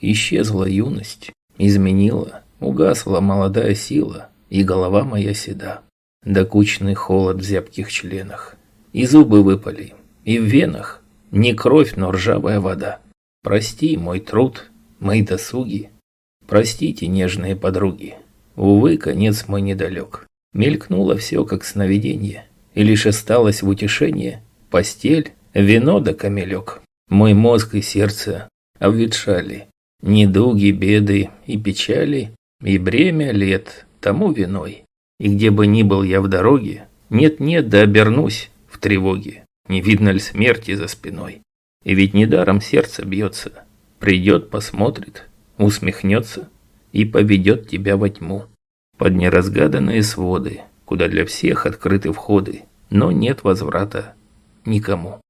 Исчезла юность, изменила, угасла молодая сила, и голова моя седа. Докучный холод в зябких членах, и зубы выпали, и в венах не кровь, но ржавая вода. Прости, мой труд, мои досуги, простите, нежные подруги. Увы, конец мой недалек. Мелькнуло все, как сновиденье, и лишь осталось в утешение постель, вино да камелек. Мой мозг и сердце обветшали, недуги, беды и печали, и бремя лет тому виной. И где бы ни был я в дороге, нет-нет, да обернусь в тревоге, не видно ли смерти за спиной. И ведь недаром сердце бьется, придет, посмотрит, усмехнется и поведет тебя во тьму, под неразгаданные своды, куда для всех открыты входы, но нет возврата никому.